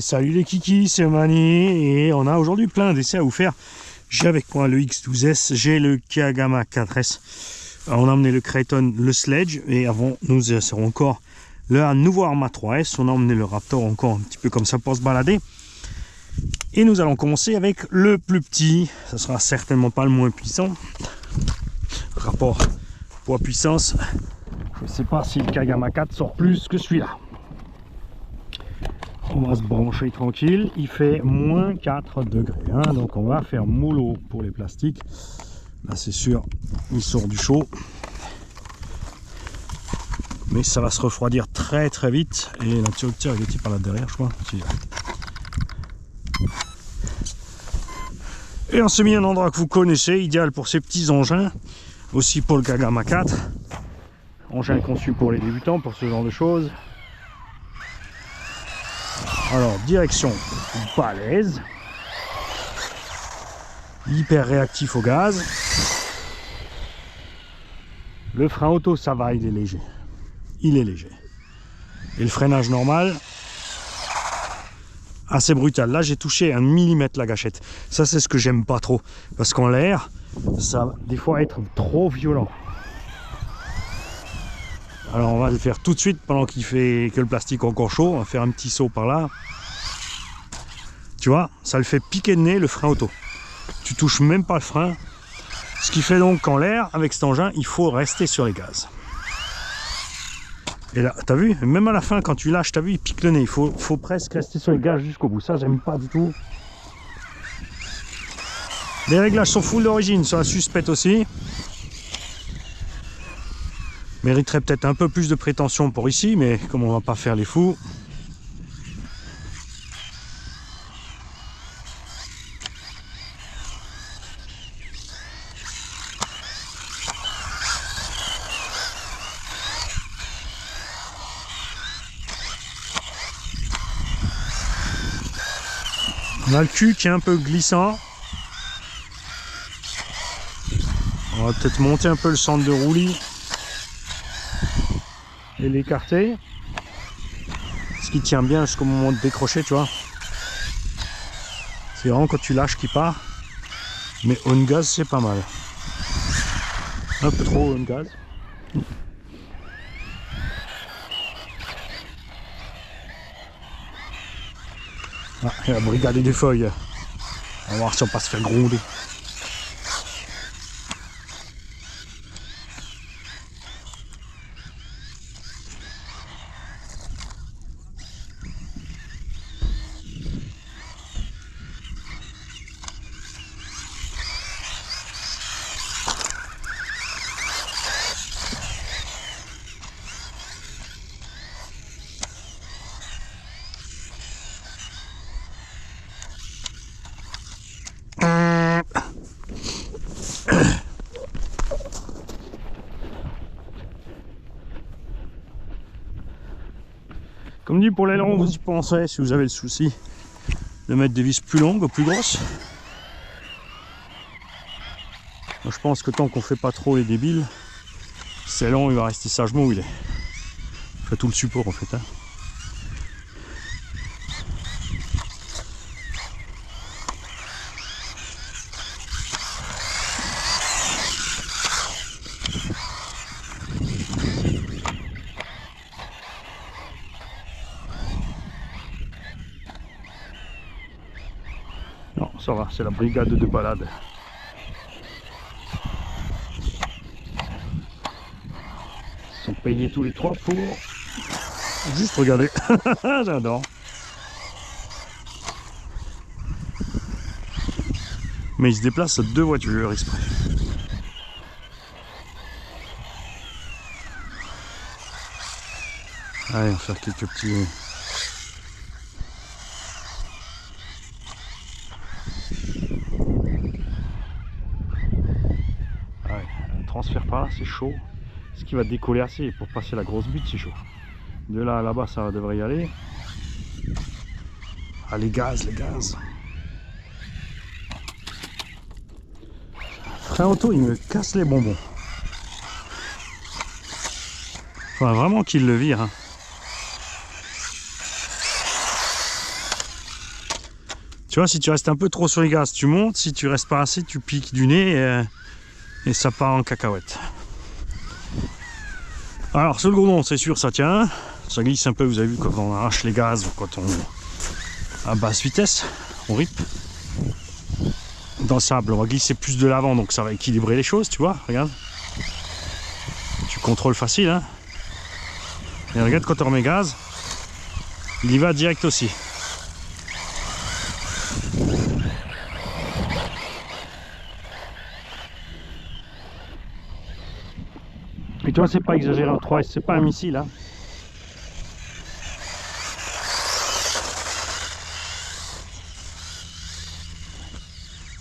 Salut les kikis, c'est Mani et on a aujourd'hui plein d'essais à vous faire. J'ai avec moi le X12S, j'ai le Kagama 4S, on a emmené le Kraton, le Sledge et avant nous serons encore le nouveau Arma 3S, on a emmené le Raptor encore un petit peu comme ça pour se balader. Et nous allons commencer avec le plus petit, ça sera certainement pas le moins puissant. Rapport poids-puissance, je ne sais pas si le Kagama 4 sort plus que celui-là. On va se brancher tranquille, il fait moins 4 degrés, hein, donc on va faire mollo pour les plastiques. Là c'est sûr, il sort du chaud. Mais ça va se refroidir très très vite. Et l'interrupteur est par là derrière, je crois. Et on s'est mis un endroit que vous connaissez, idéal pour ces petits engins. Aussi pour le Kagama 4. Engin conçu pour les débutants, pour ce genre de choses. Alors, direction balèze, hyper réactif au gaz. Le frein auto, ça va, il est léger. Il est léger. Et le freinage normal, assez brutal. Là, j'ai touché 1 millimètre la gâchette. Ça, c'est ce que j'aime pas trop. Parce qu'en l'air, ça va des fois être trop violent. Alors on va le faire tout de suite pendant qu'il fait que le plastique est encore chaud. On va faire un petit saut par là. Tu vois, ça le fait piquer de nez le frein auto. Tu touches même pas le frein. Ce qui fait donc qu'en l'air, avec cet engin, il faut rester sur les gaz. Et là, t'as vu, même à la fin, quand tu lâches, t'as vu, il pique le nez. Il faut presque rester sur les gaz jusqu'au bout. Ça, j'aime pas du tout. Les réglages sont full d'origine sur la suspecte aussi. Mériterait peut-être un peu plus de prétention pour ici, mais comme on va pas faire les fous. On a le cul qui est un peu glissant. On va peut-être monter un peu le centre de roulis et l'écarter. Ce qui tient bien jusqu'au moment de décrocher, tu vois. C'est vraiment quand tu lâches qu'il part. Mais on gaz, c'est pas mal. Un peu trop on gaz. Ah, il va brigader des feuilles. On va voir si on va pas se faire gronder. Comme dit pour l'aileron, vous y penserez si vous avez le souci de mettre des vis plus longues ou plus grosses. Moi, je pense que tant qu'on fait pas trop les débiles, cet aileron il va rester sagement où il est. Enfin, tout le support en fait. Hein. Non, ça va, c'est la brigade de balade. Ils sont payés tous les trois pour juste regarder. J'adore. Mais ils se déplacent à 2 voitures exprès. Allez, on va faire quelques petits... Allez, un transfert par là, c'est chaud. Ce qui va décoller assez pour passer la grosse butte, c'est chaud. De là à là-bas, ça devrait y aller. Ah, les gaz, les gaz. Frein auto, il me casse les bonbons. Enfin, vraiment qu'il le vire. Hein. Tu vois, si tu restes un peu trop sur les gaz, tu montes. Si tu restes pas assez, tu piques du nez et ça part en cacahuète. Alors, sur le gourdon, c'est sûr, ça tient. Ça glisse un peu, vous avez vu, quand on arrache les gaz ou quand on à basse vitesse, on rip. Dans le sable, on va glisser plus de l'avant, donc ça va équilibrer les choses, tu vois, regarde. Tu contrôles facile, hein. Et regarde, quand on remet gaz, il y va direct aussi. Et tu vois, c'est pas exagéré en 3S, c'est pas un missile, hein.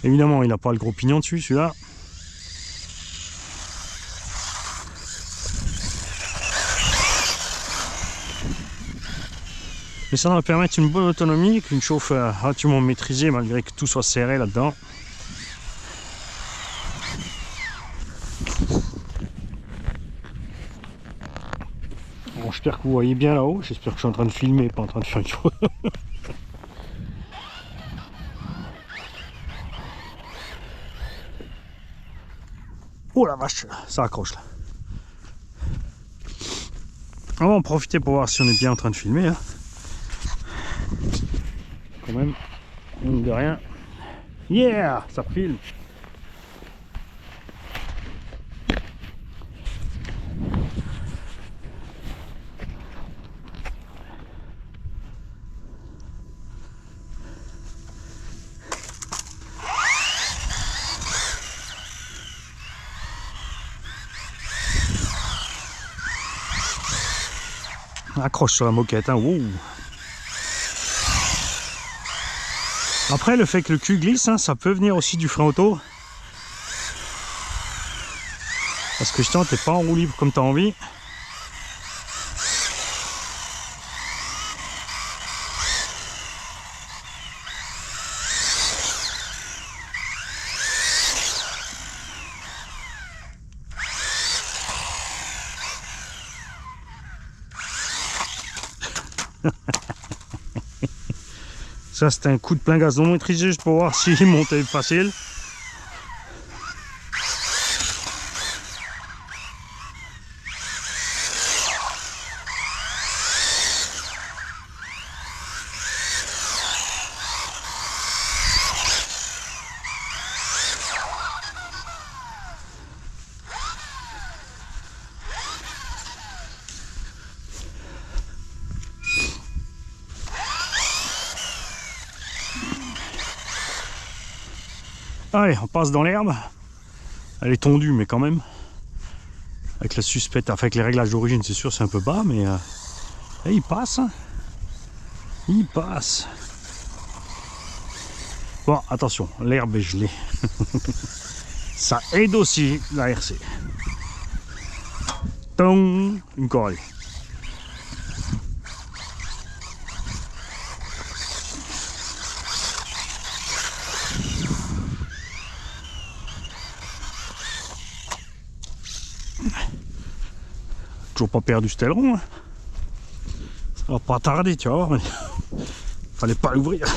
Évidemment, il n'a pas le gros pignon dessus, celui-là. Mais ça va permettre une bonne autonomie, qu'une chauffe relativement maîtrisée, malgré que tout soit serré là-dedans. Bon, j'espère que vous voyez bien là-haut. J'espère que je suis en train de filmer, pas en train de faire une photo. Oh la vache, ça accroche là. On va en profiter pour voir si on est bien en train de filmer. Hein. Quand même, mine de rien. Yeah, ça filme. Accroche sur la moquette, hein. Wow. Après, le fait que le cul glisse, hein, ça peut venir aussi du frein auto. Parce que justement, t'es pas en roue libre comme tu as envie. Ça, c'était un coup de plein gaz non maîtrisé juste pour voir s'il montait facile. Allez, on passe dans l'herbe. Elle est tondue, mais quand même. Avec la suspecte, enfin avec les réglages d'origine, c'est sûr, c'est un peu bas, mais et il passe. Hein. Il passe. Bon, attention, l'herbe est gelée. Ça aide aussi la RC. Tong, une corelle. Toujours pas perdu cet aileron. Hein. Ça va pas tarder, tu vas voir. Mais... fallait pas l'ouvrir.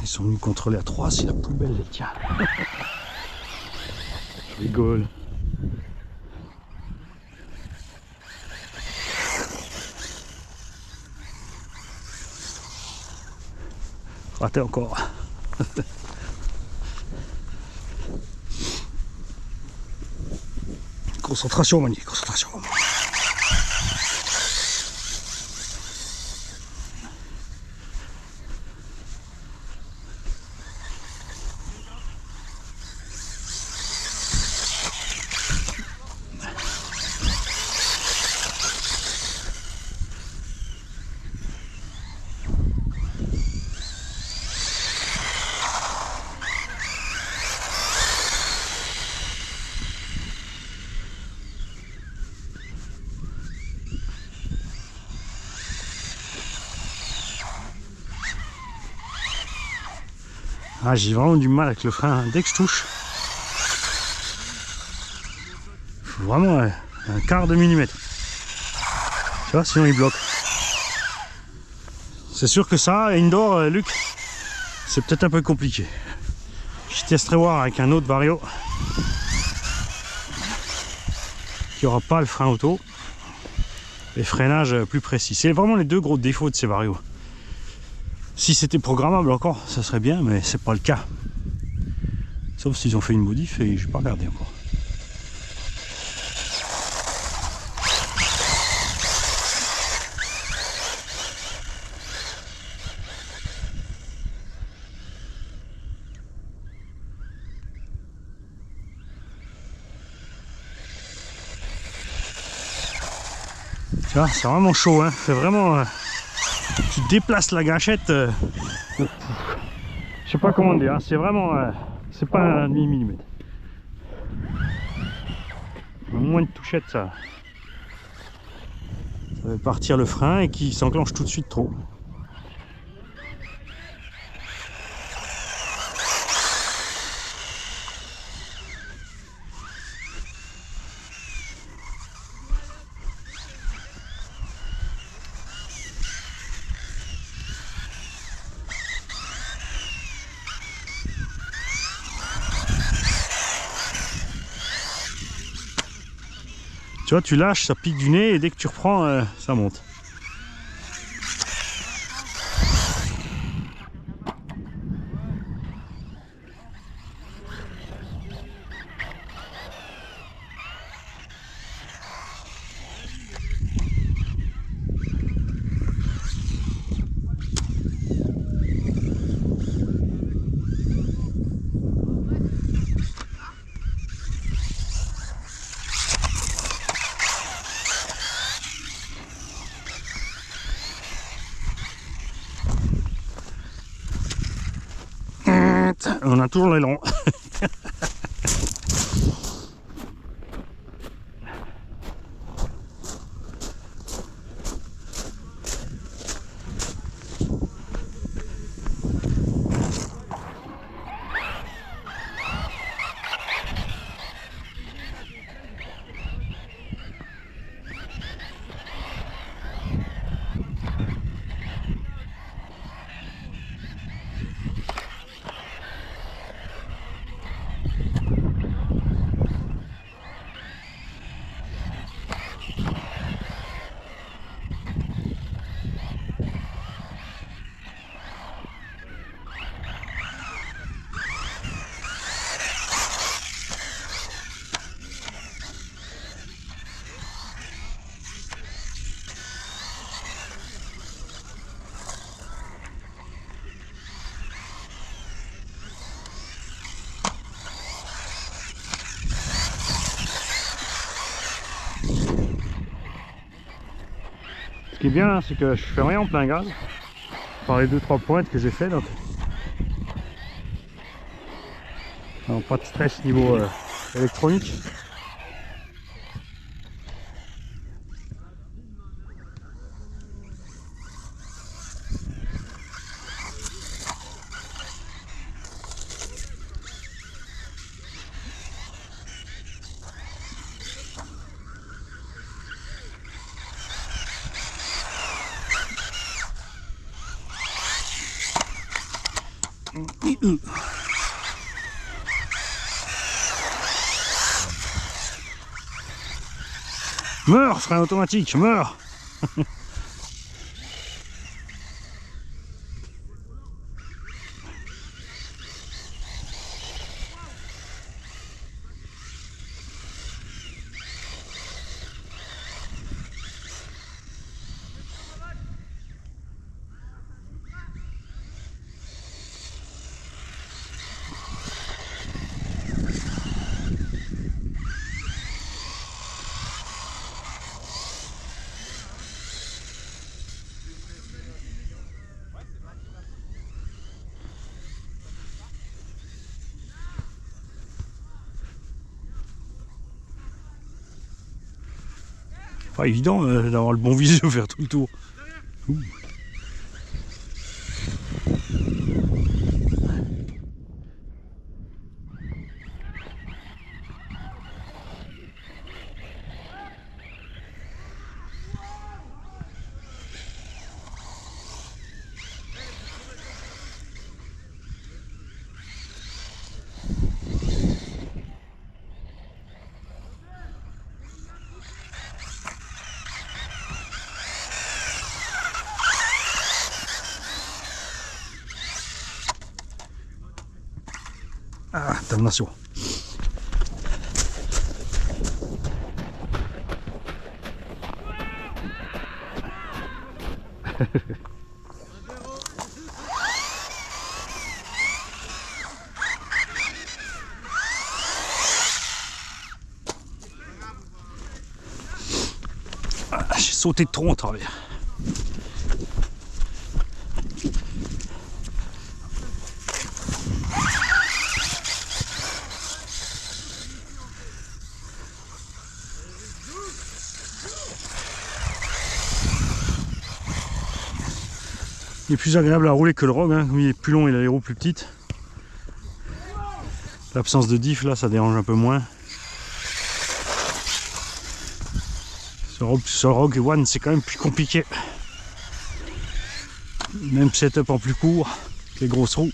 Ils sont venus contrôler à 3, c'est la plus belle des tiens. Je rigole. Raté encore. Concentration, Mani, concentration. Ah, j'ai vraiment du mal avec le frein. Dès que je touche, faut vraiment un quart de millimètre. Tu vois, sinon il bloque. C'est sûr que ça, indoor, Luc, c'est peut-être un peu compliqué. Je testerai voir avec un autre vario qui aura pas le frein auto et freinage plus précis. C'est vraiment les deux gros défauts de ces varios. Si c'était programmable encore, ça serait bien, mais c'est pas le cas. Sauf s'ils ont fait une modif et je n'ai pas regardé encore. Tu vois, c'est vraiment chaud, hein. C'est vraiment... tu déplaces la gâchette. Je sais pas comment dire, hein. C'est vraiment... c'est pas un demi-millimètre. Moins de touchette, ça va partir le frein et qui s'enclenche tout de suite trop. Tu vois, tu lâches, ça pique du nez et dès que tu reprends, ça monte. On a toujours l'élan. Ce qui est bien, c'est que je fais rien en plein gaz par les 2-3 pointes que j'ai fait, donc non, pas de stress niveau électronique. Meurs, frein automatique, meurs. Pas évident d'avoir le bon visu pour faire tout le tour. Ouh. Attention. J'ai sauté de trop en travers. Il est plus agréable à rouler que le Rogue, hein. Il est plus long et l'aéro plus petite. L'absence de diff là, ça dérange un peu moins. Sur le Rogue One, c'est quand même plus compliqué. Même setup en plus court, les grosses roues.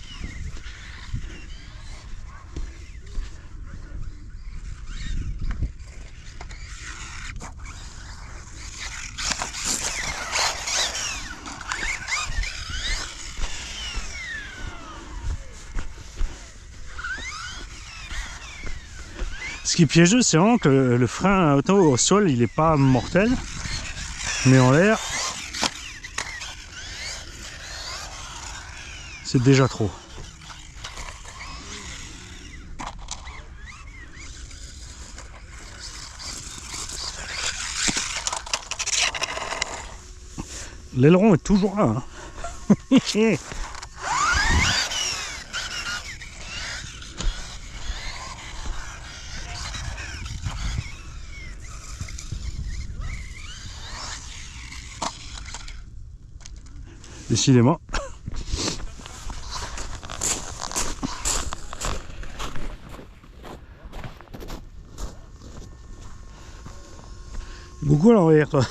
Ce qui est piégeux, c'est vraiment que le frein auto au sol, il n'est pas mortel, mais en l'air, c'est déjà trop. L'aileron est toujours là. Hein. Décidément. Beaucoup à l'envers, toi.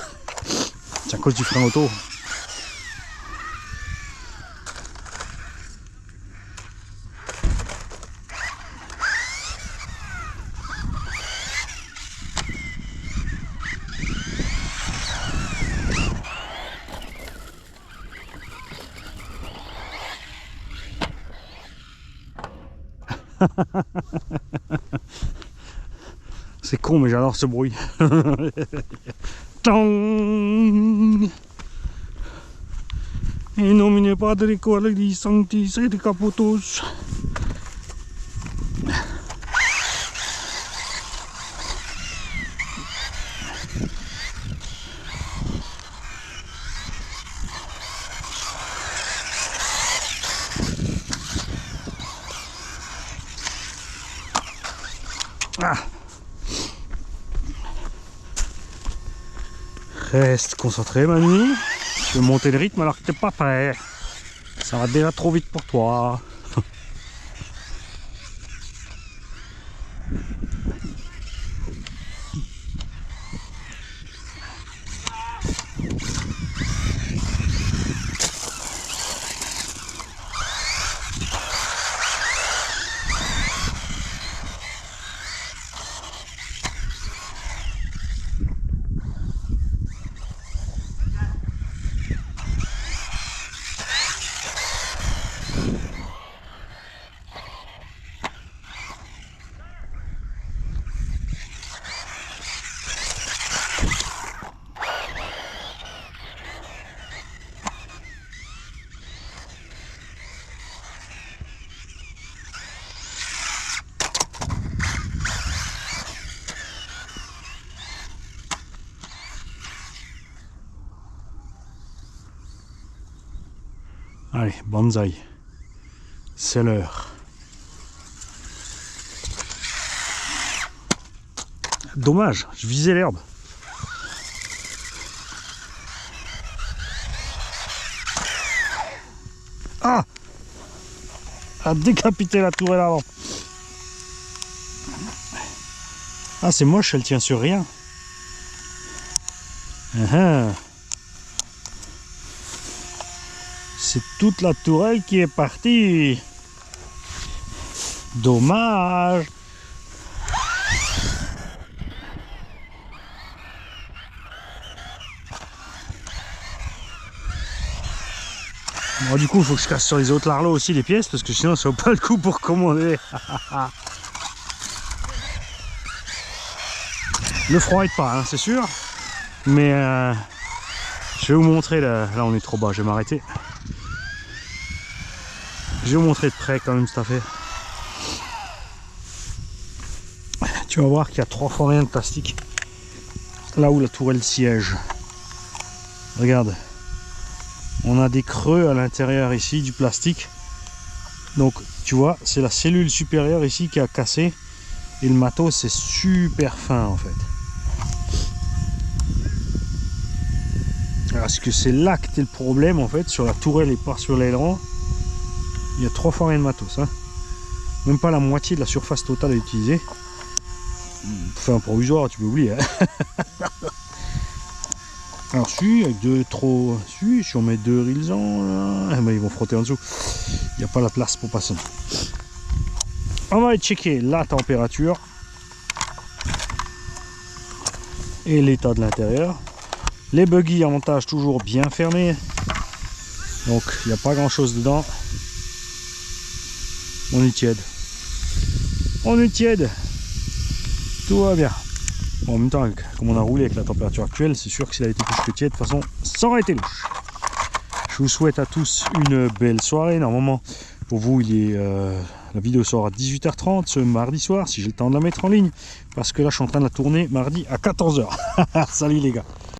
C'est à cause du frein auto. C'est con, mais j'adore ce bruit. Tang! In nomine Patri Filii Sancti Spiritus Caputus. Ah. Reste concentré, Manu. Tu veux monter le rythme alors que t'es pas prêt. Ça va déjà trop vite pour toi. Allez, bonsaï. C'est l'heure. Dommage, je visais l'herbe. Ah! A décapité la tourelle avant. Ah, c'est moche, elle tient sur rien. C'est toute la tourelle qui est partie. Dommage. Bon, du coup, il faut que je casse sur les autres larlots aussi les pièces parce que sinon ça vaut pas le coup pour commander. Le froid aide pas, hein, c'est sûr. Mais je vais vous montrer, là on est trop bas, je vais m'arrêter. Je vais vous montrer de près quand même cette affaire. Tu vas voir qu'il y a 3 fois rien de plastique. Là où la tourelle siège. Regarde. On a des creux à l'intérieur ici du plastique. Donc tu vois, c'est la cellule supérieure ici qui a cassé. Et le matos c'est super fin en fait. Parce que c'est là que t'es le problème en fait, sur la tourelle et pas sur l'aileron. Il y a 3 fois rien de matos. Hein. Même pas la moitié de la surface totale à utiliser. Enfin, un provisoire, tu peux oublier. Hein. Alors, si, avec si on met 2 rilsans, là, eh ben, ils vont frotter en dessous. Il n'y a pas la place pour passer. On va aller checker la température et l'état de l'intérieur. Les buggy, avantage toujours bien fermés. Donc, il n'y a pas grand chose dedans. On est tiède. On est tiède. Tout va bien. Bon, en même temps, comme on a roulé avec la température actuelle, c'est sûr que s'il a été plus que tiède, de toute façon, ça aurait été louche. Je vous souhaite à tous une belle soirée. Normalement, pour vous, la vidéo sort à 18h30 ce mardi soir, si j'ai le temps de la mettre en ligne. Parce que là, je suis en train de la tourner mardi à 14h. Salut les gars.